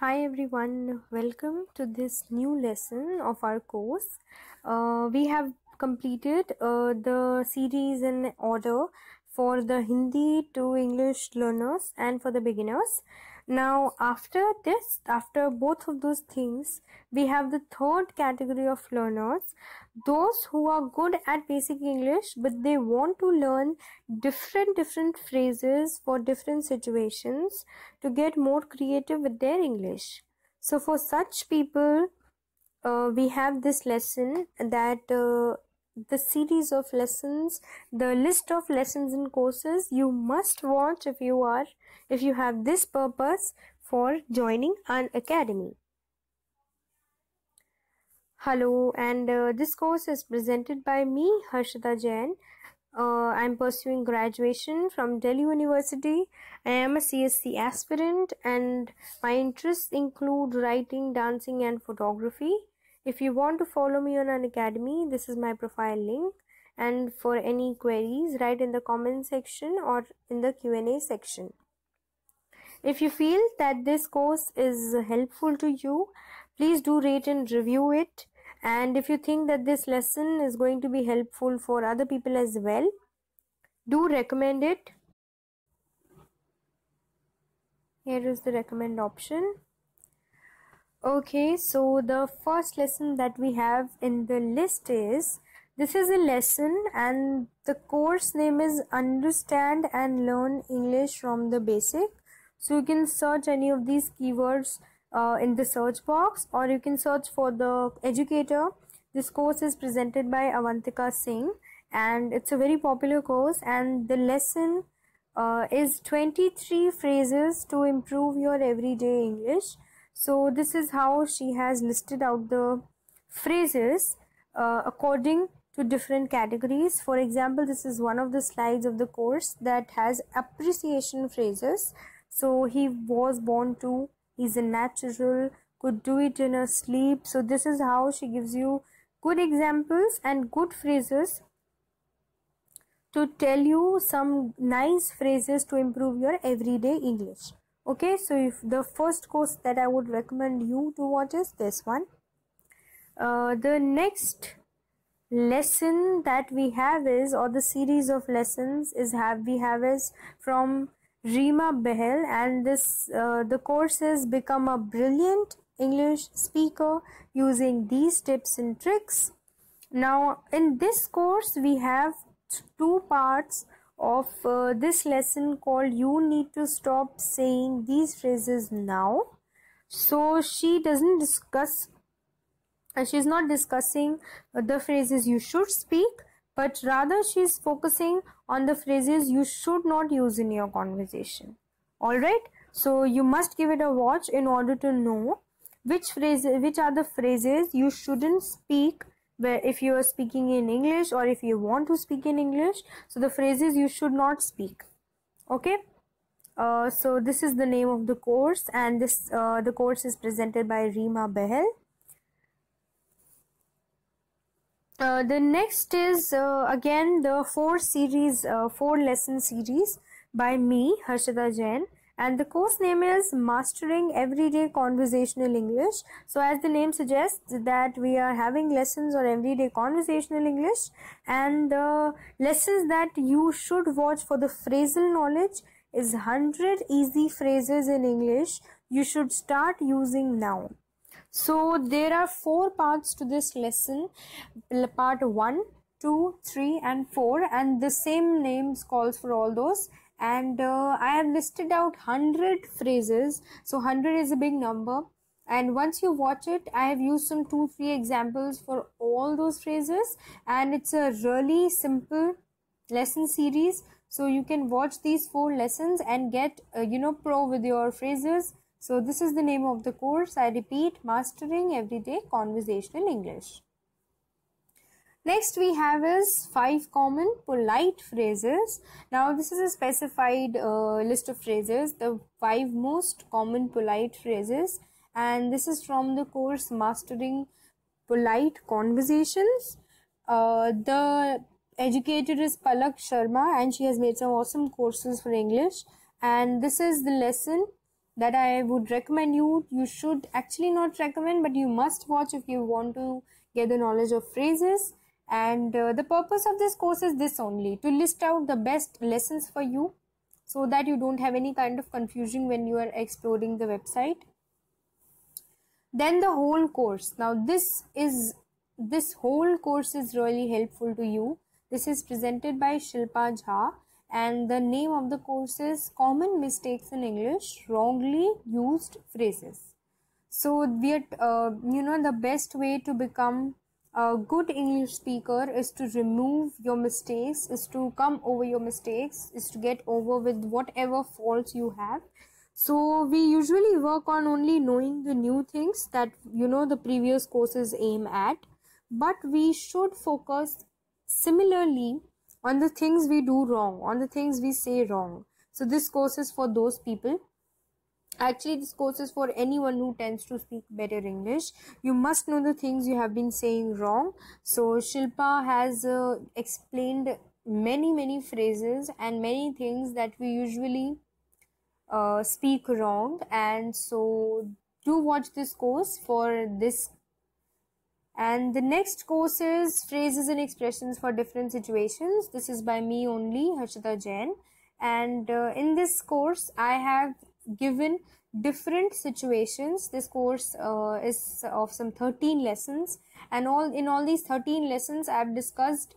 Hi everyone, welcome to this new lesson of our course. We have completed the series in order for the Hindi to English learners and for the beginners. Now after both of those things, we have the third category of learners, those who are good at basic English but they want to learn different phrases for different situations to get more creative with their English. So for such people, we have this lesson that the series of lessons, the list of lessons and courses you must watch if you have this purpose for joining an academy. Hello, and this course is presented by me, Harshita Jain. I'm pursuing graduation from Delhi University. I am a CSC aspirant and my interests include writing, dancing and photography. If you want to follow me on an academy, this is my profile link, and for any queries, write in the comment section or in the Q&A section. If you feel that this course is helpful to you, please do rate and review it. And if you think that this lesson is going to be helpful for other people as well, do recommend it. Here is the recommend option. Okay, so the first lesson that we have in the list is, this is a lesson and the course name is Understand and Learn English from the Basic. So you can search any of these keywords in the search box, or you can search for the educator. This course is presented by Avantika Singh and it's a very popular course, and the lesson is 23 phrases to improve your everyday English. So this is how she has listed out the phrases according to different categories. For example, this is one of the slides of the course that has appreciation phrases. So he was born to, he's a natural, could do it in a sleep. So this is how she gives you good examples and good phrases to tell you some nice phrases to improve your everyday English. Okay, so if the first course that I would recommend you to watch is this one. The next lesson that we have is, or the series of lessons is from Reema Behel, and this the course is Become a Brilliant English Speaker Using These Tips and Tricks. Now in this course we have two parts of this lesson called You Need to Stop Saying These Phrases Now. So she's not discussing the phrases you should speak, but rather she's focusing on the phrases you should not use in your conversation. Alright, so you must give it a watch in order to know which are the phrases you shouldn't speak if you are speaking in English, or if you want to speak in English. So the phrases you should not speak. Okay, so this is the name of the course, and this the course is presented by Reema Behel. The next is again the four lesson series by me, Harshita Jain, and the course name is Mastering Everyday Conversational English. So as the name suggests, that we are having lessons on everyday conversational English, and the lessons that you should watch for the phrasal knowledge is 100 easy phrases in English you should start using now. So there are four parts to this lesson, part 1, 2, 3 and 4, and the same names calls for all those. And I have listed out 100 phrases. So 100 is a big number, and once you watch it, I have used some 2-3 examples for all those phrases, and it's a really simple lesson series. So you can watch these 4 lessons and get pro with your phrases. So this is the name of the course. I repeat, Mastering Everyday Conversational English. Next we have is 5 common polite phrases. Now this is a specified list of phrases, the 5 most common polite phrases, and this is from the course Mastering Polite Conversations. The educator is Palak Sharma, and she has made some awesome courses for English, and this is the lesson that I would recommend you should actually not recommend, but you must watch if you want to get the knowledge of phrases. And the purpose of this course is this only, to list out the best lessons for you so that you don't have any kind of confusion when you are exploring the website. Then the whole course. Now this whole course is really helpful to you. This is presented by Shilpa Jha, and the name of the course is Common Mistakes in English, Wrongly Used Phrases. So we are, the best way to become a good English speaker is to remove your mistakes, is to come over your mistakes, is to get over with whatever faults you have. So we usually work on only knowing the new things that the previous courses aim at, but we should focus similarly on the things we do wrong, on the things we say wrong. So this course is for those people. Actually, this course is for anyone who tends to speak better English. You must know the things you have been saying wrong. So Shilpa has explained many phrases and many things that we usually speak wrong, and so do watch this course for this. And the next course is Phrases and Expressions for Different Situations. This is by me only, Harshita Jain, and in this course I have given different situations. This course is of some 13 lessons, and in all these 13 lessons I have discussed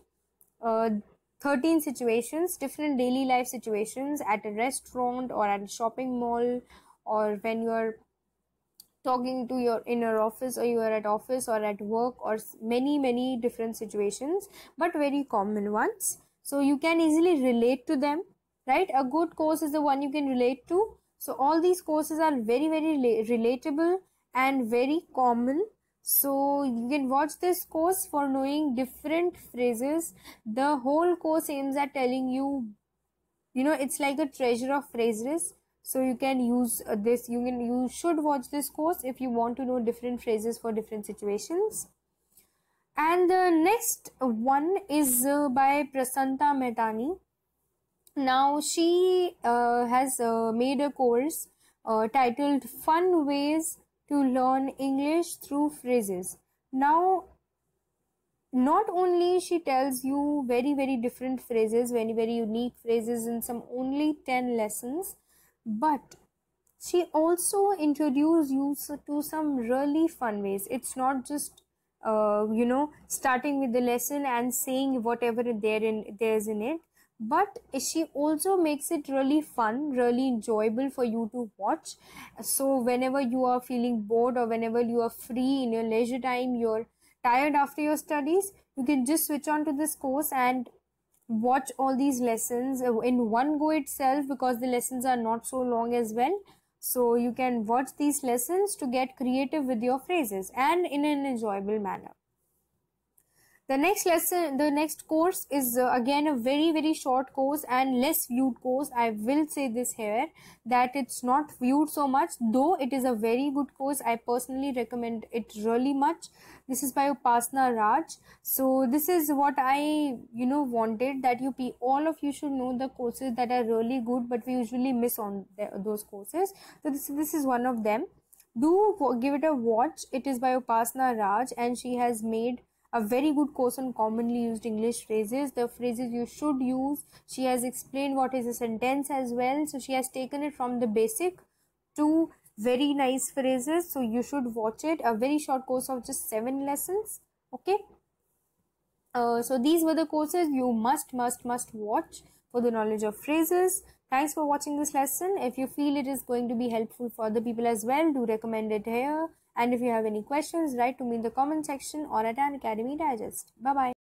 13 situations, different daily life situations at a restaurant or at a shopping mall, or when you are talking to your inner office, or you are at office or at work, or many different situations, but very common ones. So you can easily relate to them, right? A good course is the one you can relate to. So all these courses are very relatable and very common. So you can watch this course for knowing different phrases. The whole course aims at telling you, it's like a treasure of phrases. So you can use this. You should watch this course if you want to know different phrases for different situations. And the next one is by Prasanta Mehtani. Now she has made a course titled Fun Ways to Learn English Through Phrases. Now, not only she tells you very different phrases, very unique phrases in some only 10 lessons, but she also introduces you to some really fun ways. It's not just starting with the lesson and saying whatever there's in it, but she also makes it really fun, really enjoyable for you to watch. So whenever you are feeling bored, or whenever you are free in your leisure time, you're tired after your studies, you can just switch on to this course and watch all these lessons in one go itself, because the lessons are not so long as well. So you can watch these lessons to get creative with your phrases and in an enjoyable manner. The next course is again a very short course and less viewed course. I will say this here, that it's not viewed so much, though it is a very good course. I personally recommend it really much. This is by Upasana Raj. So this is what I wanted, that all of you should know the courses that are really good, but we usually miss on those courses. So this is one of them. Do give it a watch. It is by Upasana Raj, and she has made a very good course on commonly used English phrases, the phrases you should use. She has explained what is a sentence as well. So she has taken it from the basic to very nice phrases. So you should watch it. A very short course of just 7 lessons. Okay. So these were the courses you must watch for the knowledge of phrases. Thanks for watching this lesson. If you feel it is going to be helpful for other people as well, do recommend it here. And if you have any questions, write to me in the comment section or at An Academy Digest. Bye-bye.